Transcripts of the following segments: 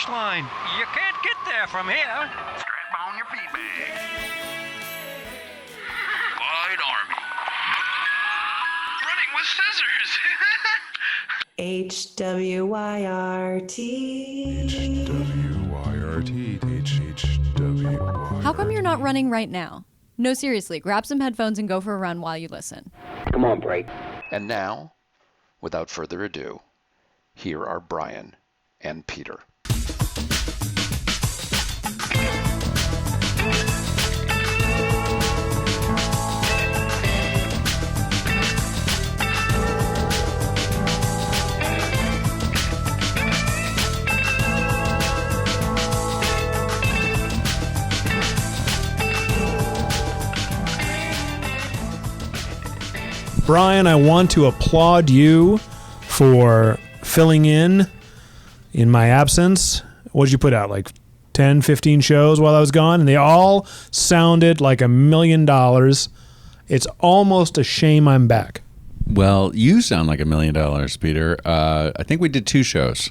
finish line. You can't get there from here. Strap on your pee bag. Wide Army. Running with scissors. HWYRT. HWYRT. How come you're not running right now? No, seriously, grab some headphones and go for a run while you listen. Come on, Bray. And now, without further ado, here are Brian and Peter. Brian, I want to applaud you for filling in my absence. What did you put out, like 10, 15 shows while I was gone? And they all sounded like $1 million. It's almost a shame I'm back. Well, you sound like $1 million, Peter. I think we did 2 shows.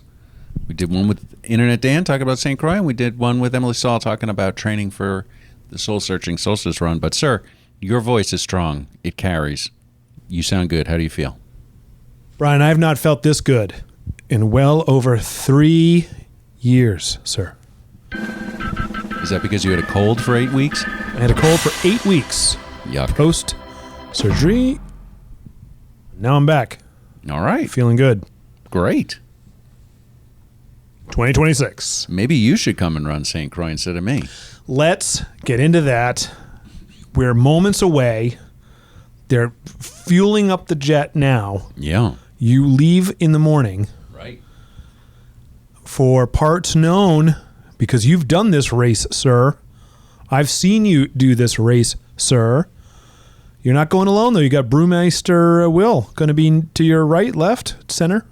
We did one with Internet Dan talking about St. Croix, and we did one with Emily Saul talking about training for the Soul Searching Solstice Run. But, sir, your voice is strong. It carries. You sound good. How do you feel? Brian, I have not felt this good in well over 3 years, sir. Is that because you had a cold for 8 weeks? I had a cold for 8 weeks. Yuck. Post-surgery. Now I'm back. All right. Feeling good. Great. 2026. Maybe you should come and run St. Croix instead of me. Let's get into that. We're moments away. They're fueling up the jet now. Yeah. You leave in the morning. Right. For parts known, because you've done this race, sir. I've seen you do this race, sir. You're not going alone, though. You got Brewmeister Will going to be to your right, left, center.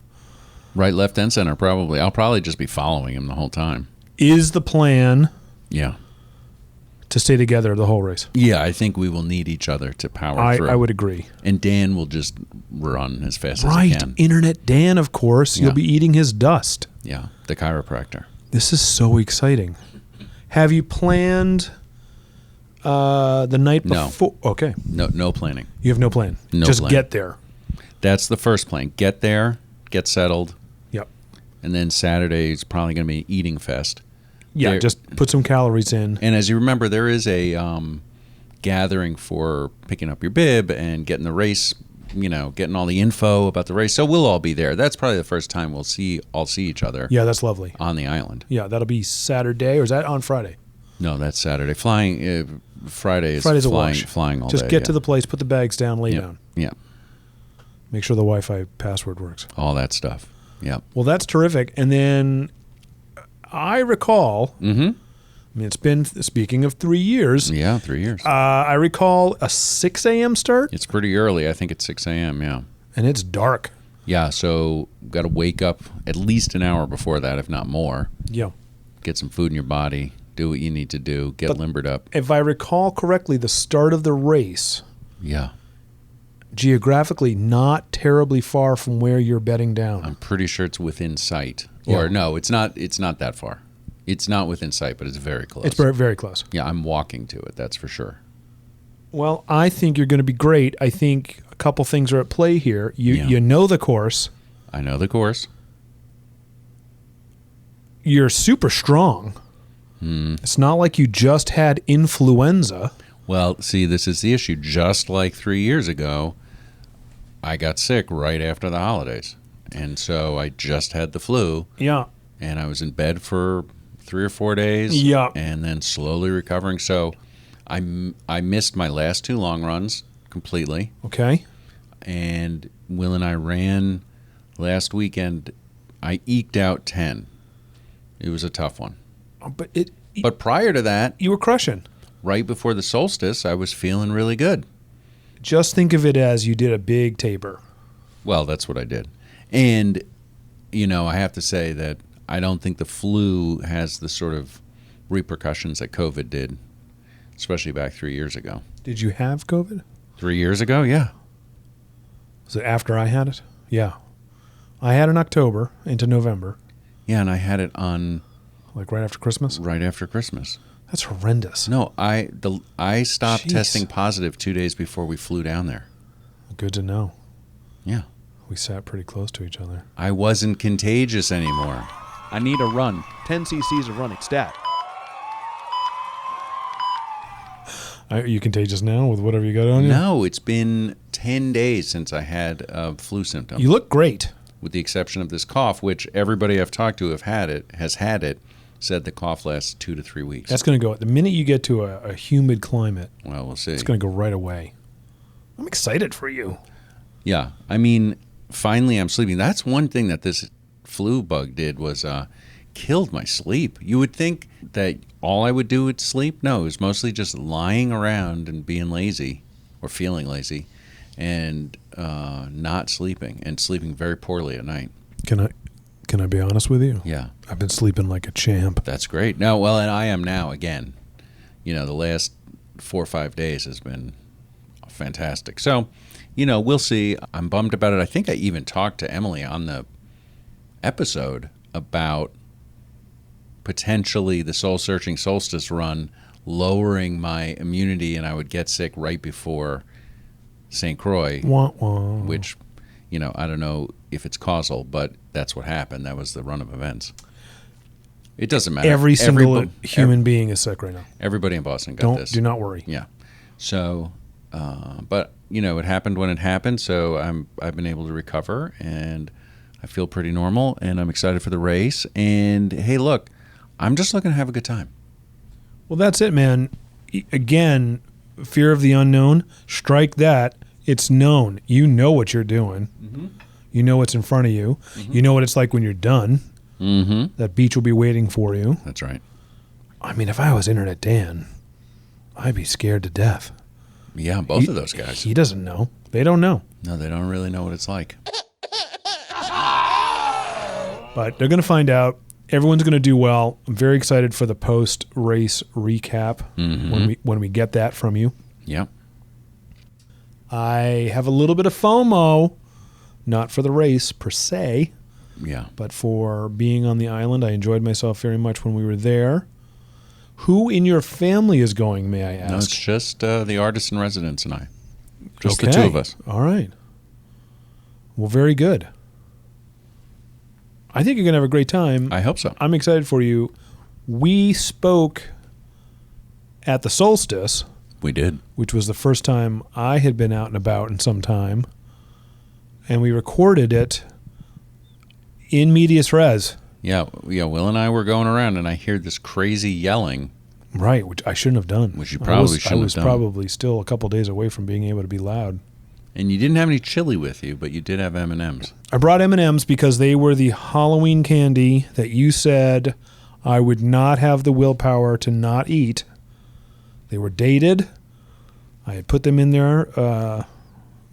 Right, left, and center, probably. I'll probably just be following him the whole time. Is the plan Yeah. to stay together the whole race? Yeah, I think we will need each other to power through. I would agree. And Dan will just run as fast as he Right. can. Internet Dan, of course. Yeah. You'll be eating his dust. Yeah, the chiropractor. This is so exciting. Have you planned the night No. before? Okay. No planning. You have no plan. No Just plan. get there. That's the first plan. Get there, get settled, Yep. and then Saturday is probably going to be eating fest. Yeah, There- just put some calories in. And as you remember, there is a gathering for picking up your bib and getting the race, getting all the info about the race. So we'll all be there. That's probably the first time we'll all see each other Yeah, that's lovely. on the island. Yeah, that'll be Saturday, or is that on Friday? No, that's Saturday. Flying Friday is Friday's a flying, wash. flying all Just day. get to the place, put the bags down, lay down. Yeah, Make sure the Wi-Fi password works. all that stuff. Yeah. Well, that's terrific. And then I recall, Mm-hmm. I mean, it's been, speaking of 3 years, Yeah, 3 years. I recall a 6 a.m. start, It's pretty early. I think it's 6 a.m., yeah. and it's dark. Yeah, so got to wake up at least an hour before that, if not more. Yeah. Get some food in your body. Do what you need to do. Get limbered up. If I recall correctly, the start of the race, Yeah. geographically not terribly far from where you're bedding down. I'm pretty sure it's within sight. Yeah. Or no, it's not that far. It's not within sight, but it's very close. It's very, very close. Yeah, I'm walking to it, that's for sure. Well, I think you're going to be great. I think a couple things are at play here. You know the course. I know the course. You're super strong. It's not like you just had influenza. Well, see, this is the issue. Just like 3 years ago, I got sick right after the holidays. And so I just had the flu, Yeah. and I was in bed for 3 or 4 days. Yeah. And then slowly recovering. So I missed my last 2 long runs completely. Okay. And Will and I ran last weekend. I eked out 10. It was a tough one. But prior to that, you were crushing. Right before the solstice, I was feeling really good. Just think of it as you did a big taper. Well, that's what I did. And, I have to say that I don't think the flu has the sort of repercussions that COVID did, especially back 3 years ago. Did you have COVID? 3 years ago, yeah. Was it after I had it? Yeah. I had it in October into November. Yeah, and I had it on Like right after Christmas? right after Christmas. That's horrendous. No, I stopped Jeez. testing positive 2 days before we flew down there. Good to know. Yeah. We sat pretty close to each other. I wasn't contagious anymore. I need a run. 10 cc's of running. Stat. Are you contagious now with whatever you got on you? No, it's been 10 days since I had a flu symptom. You look great. With the exception of this cough, which everybody I've talked to has had it, said the cough lasts 2 to 3 weeks. That's going to go. The minute you get to a humid climate, Well, we'll see. it's going to go right away. I'm excited for you. Yeah, I mean, finally I'm sleeping. That's one thing that this flu bug did was killed my sleep. You would think that all I would do would sleep. No, it was mostly just lying around and being lazy or feeling lazy and not sleeping and sleeping very poorly at night. Can I be honest with you? Yeah, I've been sleeping like a champ. that's great. No, well, and I am now again. You know, the last 4 or 5 days has been fantastic. So, you know, we'll see. I'm bummed about it. I think I even talked to Emily on the episode about potentially the Soul Searching Solstice run lowering my immunity and I would get sick right before St. Croix, Wah, wah. which, you know, I don't know if it's causal, but that's what happened. That was the run of events. It doesn't matter. Every single Everybo- human being is sick right now. Everybody in Boston got this. Do not worry. Yeah. So, but you know, it happened when it happened. So I've been able to recover, and I feel pretty normal, and I'm excited for the race. And hey, look, I'm just looking to have a good time. Well, that's it, man. Again, fear of the unknown. Strike that. It's known. You know what you're doing. Mm-hmm. You know what's in front of you. Mm-hmm. You know what it's like when you're done. Mm-hmm. That beach will be waiting for you. That's right. I mean, if I was Internet Dan, I'd be scared to death. Yeah, both of those guys. He doesn't know. They don't know. No, they don't really know what it's like. But they're going to find out. Everyone's going to do well. I'm very excited for the post-race recap when we get that from you. Yep. I have a little bit of FOMO, not for the race per se, Yeah. but for being on the island. I enjoyed myself very much when we were there. Who in your family is going, may I ask? No, it's just the artist in residence and I. Just the Okay. two of us. All right. Well, very good. I think you're going to have a great time. I hope so. I'm excited for you. We spoke at the solstice, We did. which was the first time I had been out and about in some time, and we recorded it in medias res. Yeah. Will and I were going around, and I hear this crazy yelling. Right, which I shouldn't have done. Which you probably I shouldn't was have done. probably still a couple days away from being able to be loud. And you didn't have any chili with you, but you did have M&Ms. I brought M&Ms because they were the Halloween candy that you said I would not have the willpower to not eat. They were dated. I had put them in there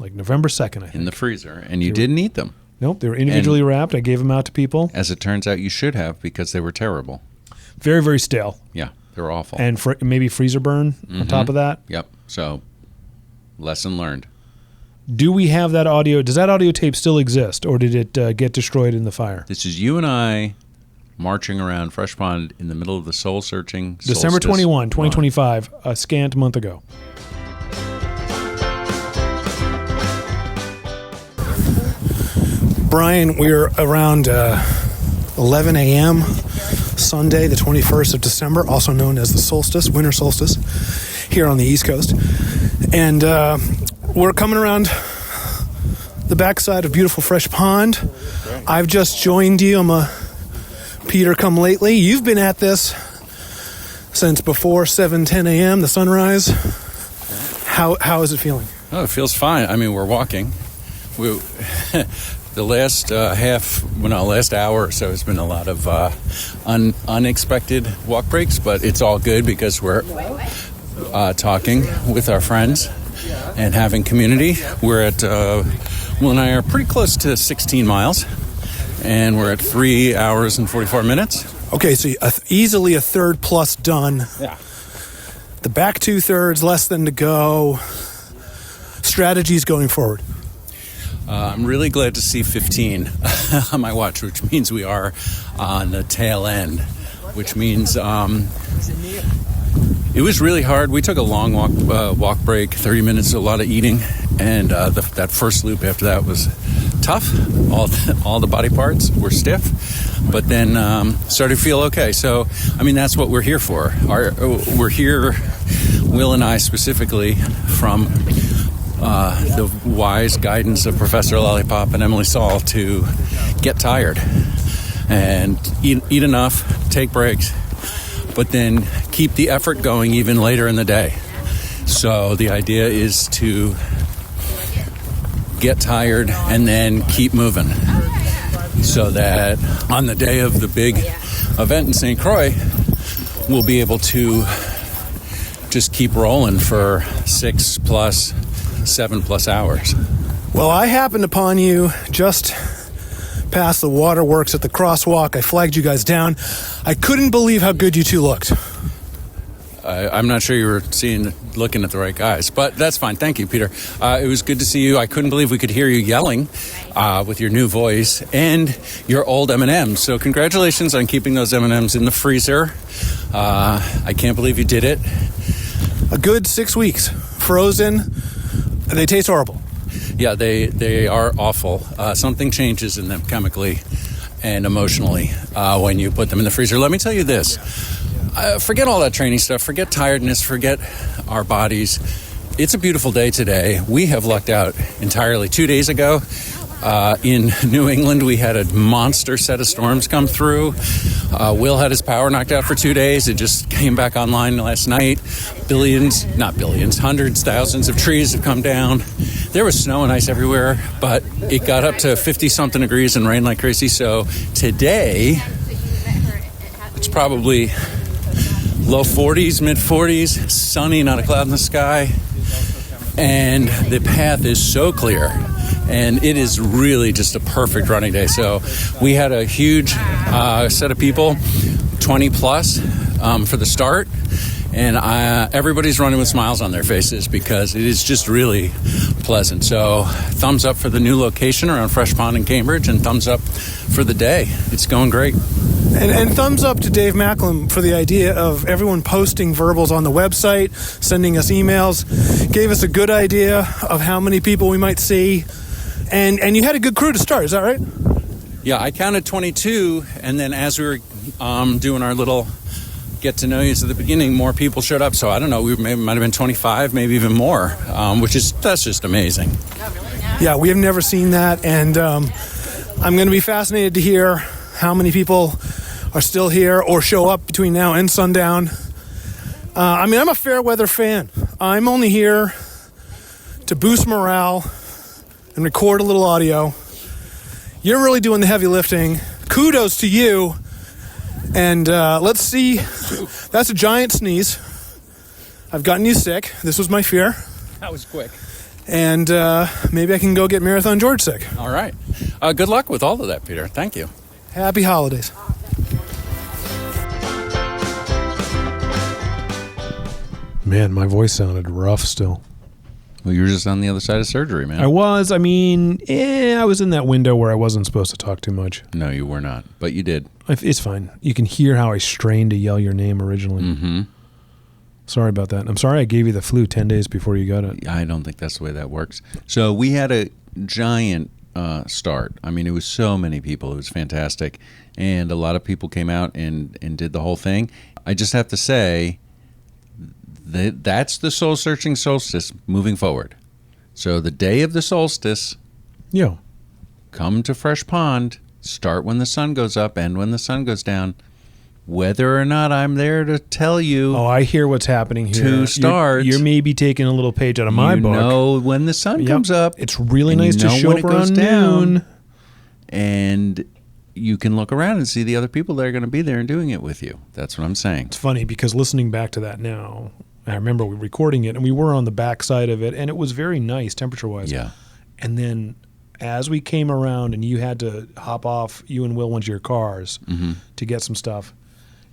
like November 2nd, I think. In the freezer, and you didn't eat them. Nope, they were individually wrapped. I gave them out to people. As it turns out, you should have because they were terrible. Very, very stale. Yeah, they were awful. And maybe freezer burn on top of that. Yep. So, lesson learned. Do we have that audio? Does that audio tape still exist, or did it get destroyed in the fire? This is you and I marching around Fresh Pond in the middle of the soul-searching December solstice 21, run. 2025, a scant month ago. Brian, we're around 11 a.m. Sunday, the 21st of December, also known as the solstice, winter solstice, here on the East Coast. And we're coming around the backside of beautiful Fresh Pond. I've just joined you. I'm a Peter come lately. You've been at this since before 7:10 a.m., the sunrise. How is it feeling? Oh, it feels fine. I mean, we're walking. The last last hour or so has been a lot of unexpected walk breaks, but it's all good because we're talking with our friends and having community. We're at, Will and I are pretty close to 16 miles, and we're at 3 hours and 44 minutes. Okay, so easily a third plus done. Yeah. The back 2/3, less than to go. Strategies going forward. I'm really glad to see 15 on my watch, which means we are on the tail end which means it was really hard. We took a long walk break, 30 minutes, a lot of eating, and that first loop after that was tough. All the body parts were stiff, but then started to feel okay. So, I mean, that's what we're here for. We're here, Will and I specifically, from the wise guidance of Professor Lollipop and Emily Saul to get tired and eat enough, take breaks, but then keep the effort going even later in the day. So the idea is to get tired and then keep moving so that on the day of the big event in St. Croix, we'll be able to just keep rolling for 6+, 7+ hours. Well, I happened upon you just past the waterworks at the crosswalk. I flagged you guys down. I couldn't believe how good you two looked. I'm not sure you were looking at the right guys, but that's fine. Thank you, Peter. It was good to see you. I couldn't believe we could hear you yelling with your new voice and your old M&Ms. So congratulations on keeping those M&Ms in the freezer. I can't believe you did it. A good 6 weeks. Frozen. They taste horrible. Yeah, they are awful. Something changes in them chemically and emotionally when you put them in the freezer. Let me tell you this. Forget all that training stuff. Forget tiredness. Forget our bodies. It's a beautiful day today. We have lucked out entirely. 2 days ago in New England, we had a monster set of storms come through. Will had his power knocked out for 2 days. It just came back online last night. Hundreds, thousands of trees have come down. There was snow and ice everywhere, but it got up to 50-something degrees and rained like crazy. So today, it's probably low 40s, mid 40s, sunny, not a cloud in the sky. And the path is so clear. And it is really just a perfect running day. So we had a huge set of people, 20 plus for the start. And everybody's running with smiles on their faces because it is just really pleasant. So thumbs up for the new location around Fresh Pond in Cambridge, and thumbs up for the day. It's going great. And thumbs up to Dave Macklem for the idea of everyone posting verbals on the website, sending us emails. Gave us a good idea of how many people we might see. And you had a good crew to start, is that right? Yeah, I counted 22, and then as we were doing our little get-to-know yous at the beginning, more people showed up. So I don't know, might have been 25, maybe even more, that's just amazing. Yeah, we have never seen that, and I'm going to be fascinated to hear how many people are still here or show up between now and sundown. I'm a fair weather fan. I'm only here to boost morale and record a little audio. You're really doing the heavy lifting. Kudos to you. And let's see. That's a giant sneeze. I've gotten you sick. This was my fear. That was quick. And maybe I can go get Marathon George sick. All right. Good luck with all of that, Peter. Thank you. Happy holidays. Man, my voice sounded rough still. Well, you were just on the other side of surgery, man. I was. I was in that window where I wasn't supposed to talk too much. No, you were not, but you did. It's fine. You can hear how I strained to yell your name originally. Mm-hmm. Sorry about that. I'm sorry I gave you the flu 10 days before you got it. I don't think that's the way that works. So we had a giant start. I mean, it was so many people. It was fantastic. And a lot of people came out and did the whole thing. I just have to say that's the soul-searching solstice moving forward. So the day of the solstice, come to Fresh Pond, start when the sun goes up, end when the sun goes down. Whether or not I'm there to tell you. Oh, I hear what's happening here. To start. You're maybe taking a little page out of my book. You know when the sun comes up. It's really nice to show up around noon. And you can look around and see the other people that are going to be there and doing it with you. That's what I'm saying. It's funny because listening back to that now, I remember we were recording it and we were on the back side of it and it was very nice temperature-wise. Yeah. And then as we came around and you had to hop off, you and Will went to your cars to get some stuff.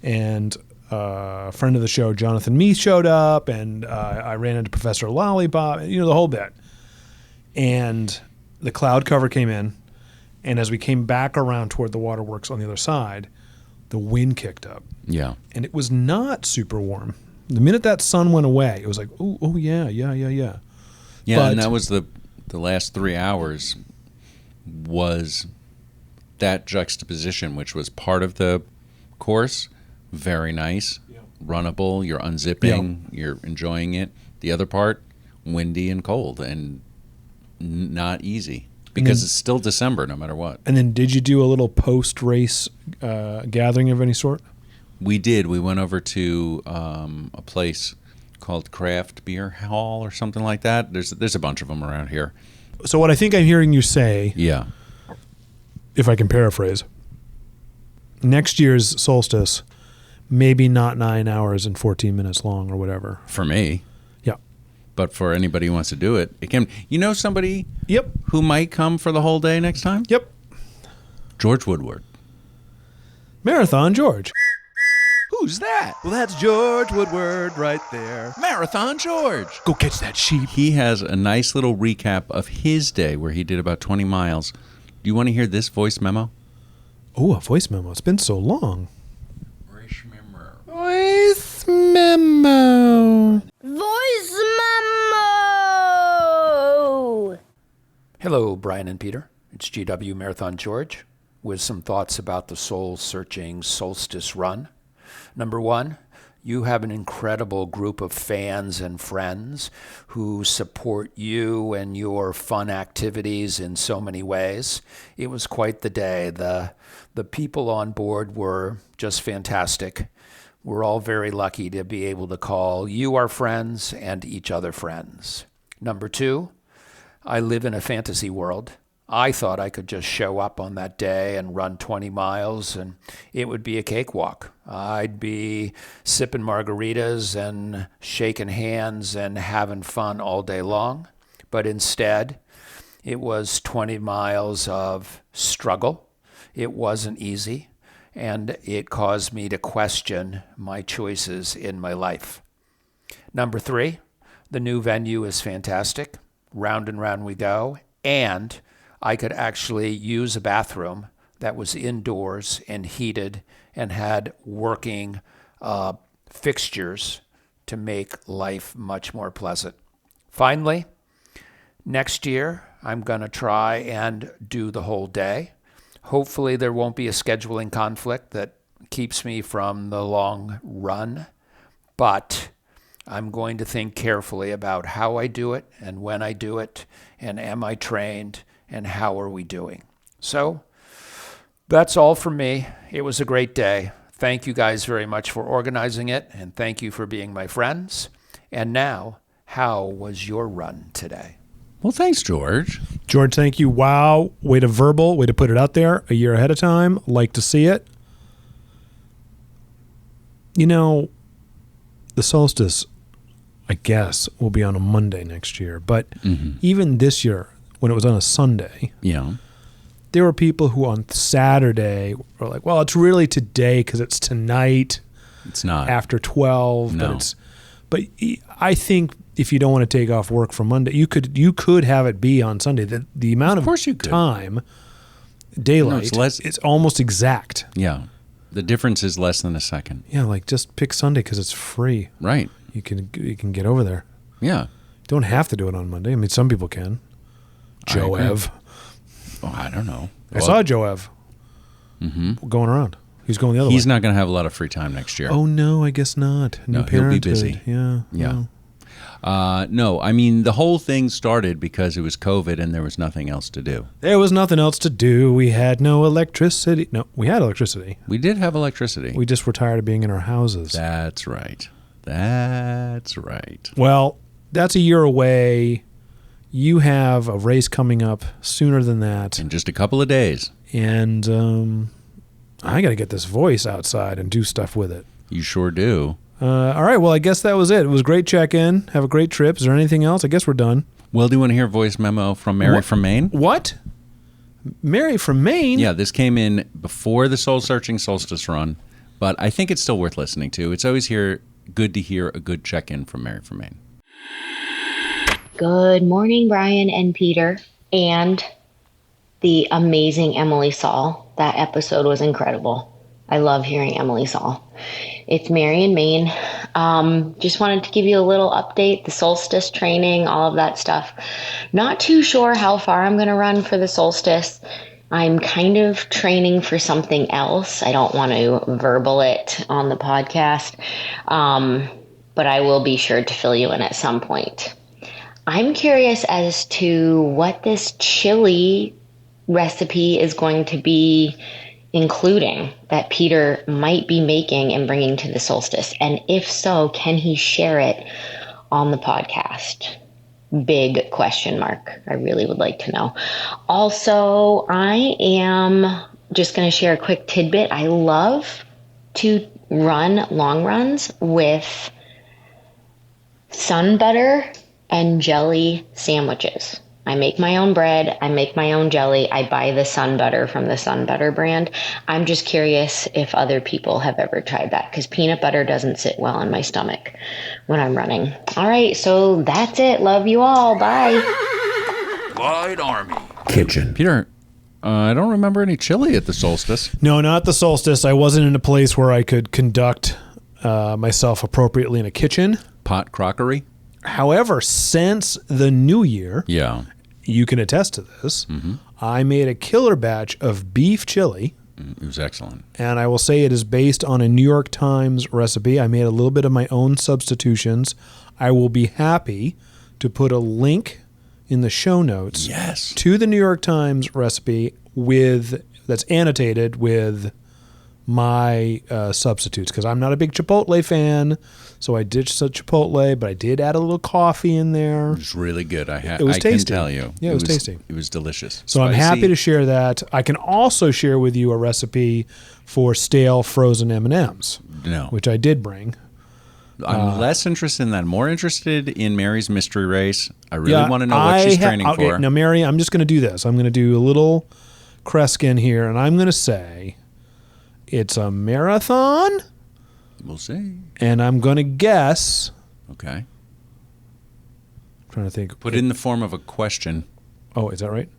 And a friend of the show, Jonathan Meath, showed up, and I ran into Professor Lollipop, the whole bit. And the cloud cover came in, and as we came back around toward the waterworks on the other side, the wind kicked up. Yeah. And it was not super warm. The minute that sun went away, it was like, oh yeah. Yeah, But- and that was the last 3 hours was that juxtaposition, which was part of the course. Very nice, runnable. You're unzipping, you're enjoying it. The other part, windy and cold and not easy because it's still December no matter what. And then did you do a little post-race gathering of any sort? We did. We went over to a place called Craft Beer Hall or something like that. There's a bunch of them around here. So what I think I'm hearing you say, Yeah. if I can paraphrase, next year's solstice, maybe not 9 hours and 14 minutes long or whatever. For me. Yeah. But for anybody who wants to do it, it can. You know somebody Yep. who might come for the whole day next time? Yep. George Woodward. Marathon George. Who's that? Well, that's George Woodward right there. Marathon George. Go catch that sheep. He has a nice little recap of his day where he did about 20 miles. Do you want to hear this voice memo? Oh, a voice memo. It's been so long. Voice memo. Voice memo! Hello, Brian and Peter. It's GW Marathon George with some thoughts about the soul-searching solstice run. Number one, you have an incredible group of fans and friends who support you and your fun activities in so many ways. It was quite the day. The people on board were just fantastic. We're all very lucky to be able to call you our friends and each other friends. Number two, I live in a fantasy world. I thought I could just show up on that day and run 20 miles and it would be a cakewalk. I'd be sipping margaritas and shaking hands and having fun all day long. But instead, it was 20 miles of struggle. It wasn't easy, and it caused me to question my choices in my life. Number three, the new venue is fantastic. Round and round we go, and I could actually use a bathroom that was indoors and heated and had working fixtures to make life much more pleasant. Finally, next year, I'm going to try and do the whole day. Hopefully there won't be a scheduling conflict that keeps me from the long run, but I'm going to think carefully about how I do it and when I do it, and am I trained, and how are we doing. So that's all from me. It was a great day. Thank you guys very much for organizing it, and thank you for being my friends. And now, how was your run today? Well, thanks, George. George, thank you. Wow. Way to verbal. Way to put it out there a year ahead of time. Like to see it. You know, the solstice, I guess, will be on a Monday next year. But even this year, when it was on a Sunday, Yeah. there were people who on Saturday were like, well, it's really today because it's tonight It's not. after 12. No. But I think if you don't want to take off work for Monday, you could have it be on Sunday. The amount of course you could. time, daylight, No, it's it's almost exact. Yeah. The difference is less than a second. Yeah, like just pick Sunday because it's free. Right. You can get over there. Yeah. You don't have to do it on Monday. I mean, some people can. I agree. Joev. Oh, I don't know. I saw Joev going around. He's going the other way. He's not going to have a lot of free time next year. Oh, no, I guess not. No, New he'll be parenthood. busy. Yeah. Yeah. no. No, I mean, the whole thing started because it was COVID and there was nothing else to do. There was nothing else to do. We had no electricity. No, we had electricity. We did have electricity. We just were tired of being in our houses. That's right. That's right. Well, that's a year away. You have a race coming up sooner than that. In just a couple of days. And I got to get this voice outside and do stuff with it. You sure do. All right. Well, I guess that was it. It was a great check-in. Have a great trip. Is there anything else? I guess we're done. Well, do you want to hear a voice memo from Mary from Maine? What? Mary from Maine? Yeah, this came in before the Soul Searching Solstice run, but I think it's still worth listening to. It's always good to hear a good check-in from Mary from Maine. Good morning, Brian and Peter, and the amazing Emily Saul. That episode was incredible. I love hearing Emily Saul. It's Mary in Maine. Just wanted to give you a little update, the solstice training, all of that stuff. Not too sure how far I'm going to run for the solstice. I'm kind of training for something else. I don't want to verbal it on the podcast, but I will be sure to fill you in at some point. I'm curious as to what this chili recipe is going to be including that Peter might be making and bringing to the solstice. And if so, can he share it on the podcast? Big question mark. I really would like to know. Also, I am just going to share a quick tidbit. I love to run long runs with sun butter and jelly sandwiches. I make my own bread. I make my own jelly. I buy the sun butter from the Sun Butter brand. I'm just curious if other people have ever tried that because peanut butter doesn't sit well in my stomach when I'm running. All right, so that's it. Love you all. Bye. White Army. Kitchen. Peter, I don't remember any chili at the solstice. No, not the solstice. I wasn't in a place where I could conduct myself appropriately in a kitchen. Pot crockery? However, since the new year, Yeah. you can attest to this, I made a killer batch of beef chili. It was excellent. And I will say it is based on a New York Times recipe. I made a little bit of my own substitutions. I will be happy to put a link in the show notes to the New York Times recipe that's annotated with my substitutes because I'm not a big Chipotle fan. So I ditched the Chipotle, but I did add a little coffee in there. It was really good. It was tasty. Can tell you. Yeah, it was tasty. It was delicious. So I'm happy to share that. I can also share with you a recipe for stale frozen M&Ms, which I did bring. I'm less interested in that. I'm more interested in Mary's mystery race. I really want to know what she's training for. Now, Mary, I'm just going to do this. I'm going to do a little Kreskin here, and I'm going to say it's a marathon. We'll see. And I'm going to guess. Okay. I'm trying to think. Put it in the form of a question. Oh, is that right?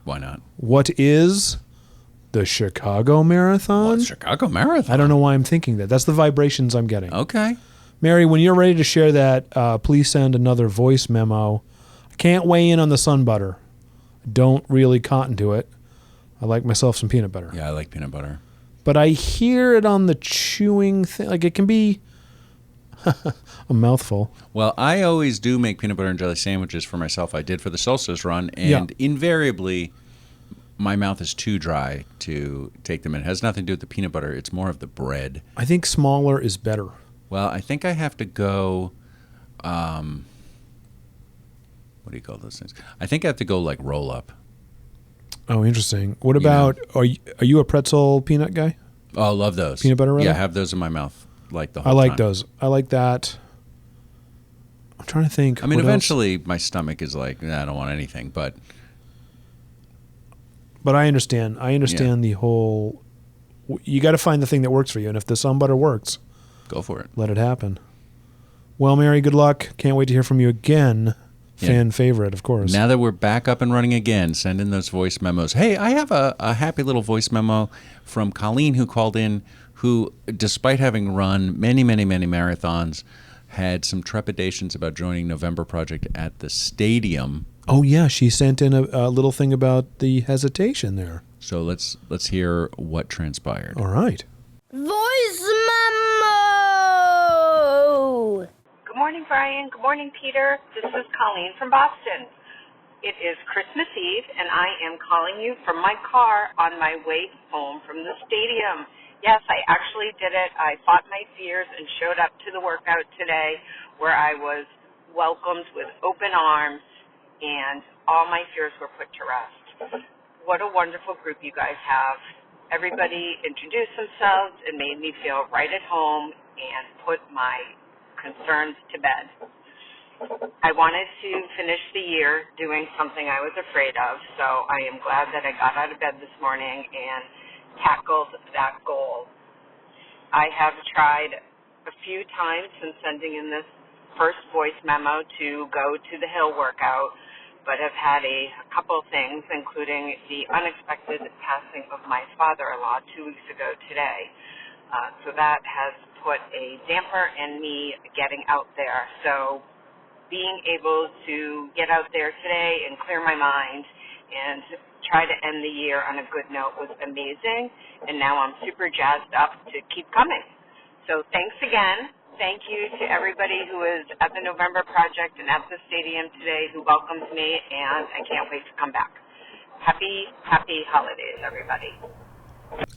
Why not? What is the Chicago Marathon? Well, Chicago Marathon. I don't know why I'm thinking that. That's the vibrations I'm getting. Okay. Mary, when you're ready to share that, please send another voice memo. I can't weigh in on the sun butter. Don't really cotton to it. I like myself some peanut butter. Yeah, I like peanut butter. But I hear it on the chewing thing. Like it can be a mouthful. Well, I always do make peanut butter and jelly sandwiches for myself. I did for the solstice run, and invariably my mouth is too dry to take them in. It has nothing to do with the peanut butter. It's more of the bread. I think smaller is better. Well, I think I have to go, what do you call those things? I think I have to go like roll up. Oh, interesting. What about, are you a pretzel peanut guy? Oh, I love those. Peanut butter, rather? Yeah, I have those in my mouth like the whole I like time. those. I like that. I'm trying to think. I mean, what eventually my stomach is like, I don't want anything, but I understand. I understand the whole, you got to find the thing that works for you. And if the sun butter works, go for it. Let it happen. Well, Mary, good luck. Can't wait to hear from you again. Fan favorite, of course. Now that we're back up and running again, send in those voice memos. Hey, I have a happy little voice memo from Colleen who called in, who, despite having run many, many, many marathons, had some trepidations about joining November Project at the stadium. Oh, yeah. She sent in a little thing about the hesitation there. So let's hear what transpired. All right. Voice memo! Good morning, Brian. Good morning, Peter. This is Colleen from Boston. It is Christmas Eve, and I am calling you from my car on my way home from the stadium. Yes, I actually did it. I fought my fears and showed up to the workout today where I was welcomed with open arms, and all my fears were put to rest. What a wonderful group you guys have. Everybody introduced themselves and made me feel right at home and put my concerns to bed. I wanted to finish the year doing something I was afraid of, so I am glad that I got out of bed this morning and tackled that goal. I have tried a few times since sending in this first voice memo to go to the hill workout, but have had a couple things, including the unexpected passing of my father-in-law 2 weeks ago today. So that has put a damper in me getting out there. So being able to get out there today and clear my mind and try to end the year on a good note was amazing. And now I'm super jazzed up to keep coming. So thanks again. Thank you to everybody who was at the November Project and at the stadium today who welcomed me, and I can't wait to come back. Happy holidays, everybody.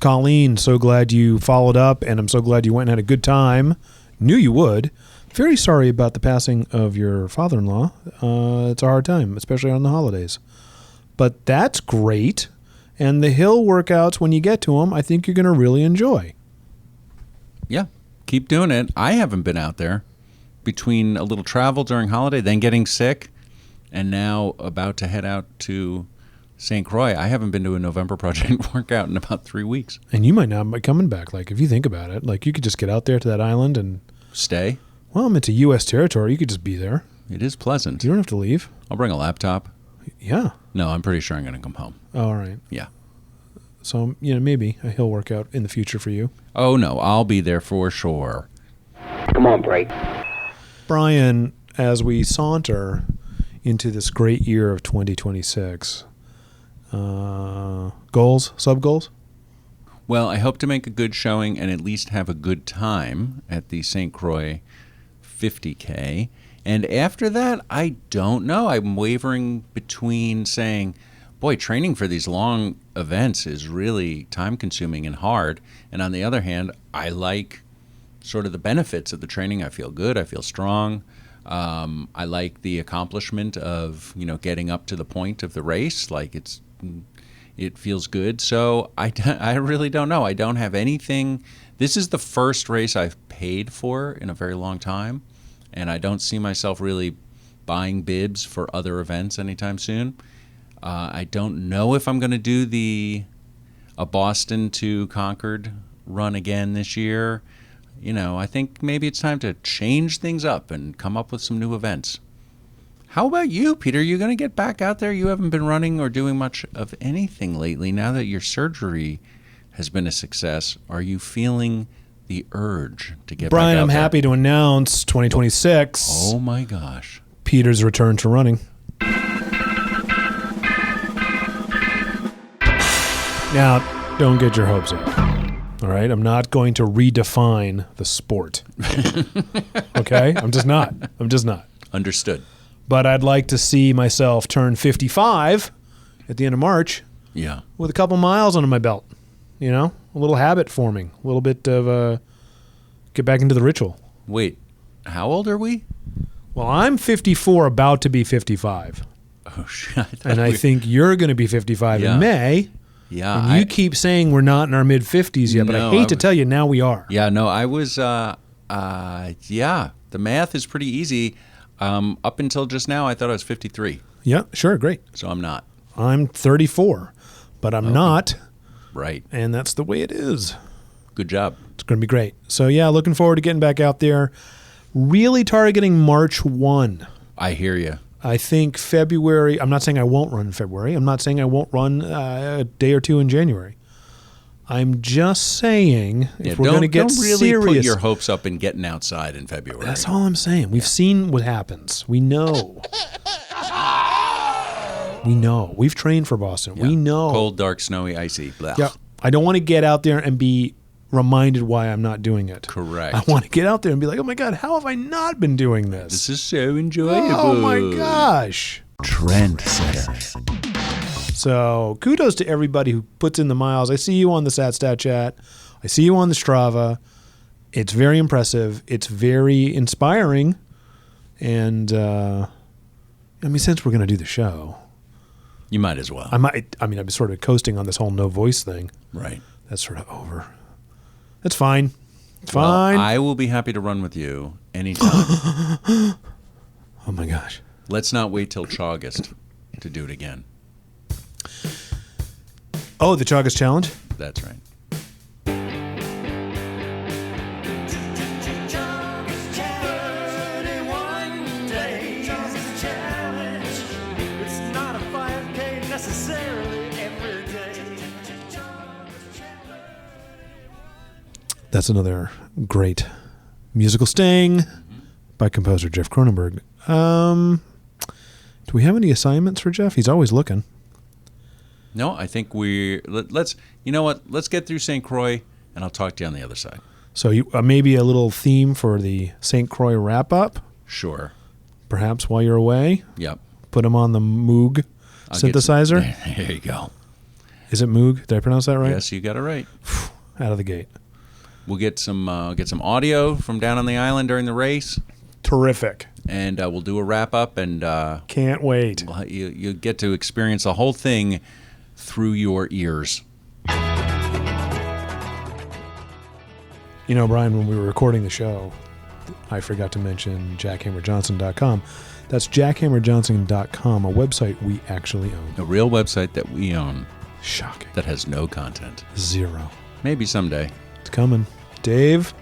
Colleen, so glad you followed up, and I'm so glad you went and had a good time. Knew you would. Very sorry about the passing of your father-in-law. It's a hard time, especially on the holidays. But that's great. And the hill workouts, when you get to them, I think you're going to really enjoy. Yeah, keep doing it. I haven't been out there between a little travel during holiday, then getting sick, and now about to head out to St. Croix. I haven't been to a November Project workout in about 3 weeks. And you might not be coming back. Like, if you think about it, like, you could just get out there to that island and stay. Well, it's a U.S. territory. You could just be there. It is pleasant. You don't have to leave. I'll bring a laptop. Yeah. No, I'm pretty sure I'm going to come home. Oh, all right. Yeah. So, maybe a hill workout in the future for you. Oh, no, I'll be there for sure. Come on, Bray. Brian, as we saunter into this great year of 2026, goals, sub-goals? Well, I hope to make a good showing and at least have a good time at the St. Croix 50K. And after that, I don't know. I'm wavering between saying, boy, training for these long events is really time-consuming and hard. And on the other hand, I like sort of the benefits of the training. I feel good. I feel strong. I like the accomplishment of, getting up to the point of the race. Like it feels good. So I really don't know. I don't have anything. This is the first race I've paid for in a very long time. And I don't see myself really buying bibs for other events anytime soon. I don't know if I'm going to do a Boston to Concord run again this year. I think maybe it's time to change things up and come up with some new events. How about you, Peter? You going to get back out there? You haven't been running or doing much of anything lately. Now that your surgery has been a success, are you feeling the urge to get Brian, back out I'm there? happy to announce 2026. Oh, my gosh. Peter's return to running. Now, don't get your hopes up. All right? I'm not going to redefine the sport. Okay? I'm just not. Understood. But I'd like to see myself turn 55 at the end of March. Yeah. With a couple miles under my belt. A little habit forming. A little bit of get back into the ritual. Wait, how old are we? Well, I'm 54, about to be 55. Oh, shit. I think you're going to be 55 in May. Yeah. And you keep saying we're not in our mid-50s yet, but I hate to tell you, now we are. Yeah, no, I was, the math is pretty easy. Up until just now, I thought I was 53. Yeah, sure, great. So I'm not. I'm 34, but I'm not. Right. And that's the way it is. Good job. It's going to be great. So, yeah, looking forward to getting back out there. Really targeting March 1. I hear you. I think February, I'm not saying I won't run in February. I'm not saying I won't run a day or two in January. I'm just saying if we're going to get don't really serious. put your hopes up in getting outside in February. That's all I'm saying. We've seen what happens. We know. We know. We've trained for Boston. Yeah. We know. Cold, dark, snowy, icy. Blah. Yeah. I don't want to get out there and be reminded why I'm not doing it. Correct. I want to get out there and be like, oh my God, how have I not been doing this? This is so enjoyable. Oh my gosh. Trendsetter. So kudos to everybody who puts in the miles. I see you on the SatStat chat. I see you on the Strava. It's very impressive. It's very inspiring. And since we're going to do the show, you might as well. I've been sort of coasting on this whole no voice thing. Right. That's sort of over. That's fine. Fine. Well, I will be happy to run with you anytime. Oh my gosh. Let's not wait till August to do it again. Oh, the Chagas Challenge? That's right. That's another great musical sting by composer Jeff Cronenberg. Do we have any assignments for Jeff? He's always looking. No, I think let's. You know what? Let's get through St. Croix, and I'll talk to you on the other side. So maybe a little theme for the St. Croix wrap-up, Sure. perhaps while you're away. Yep. Put him on the Moog synthesizer. There you go. Is it Moog? Did I pronounce that right? Yes, you got it right. Out of the gate. We'll get some audio from down on the island during the race, Terrific. and we'll do a wrap up, and Can't wait. you get to experience the whole thing through your ears. You know, Brian, when we were recording the show, I forgot to mention jackhammerjohnson.com. That's jackhammerjohnson.com, a website we actually own. A real website that we own Shocking. that has no content. 0. Maybe someday. It's coming. Dave?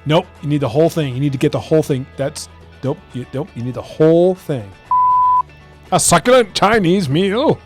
Nope. You need the whole thing. You need to get the whole thing. Nope. You need the whole thing. A succulent Chinese meal.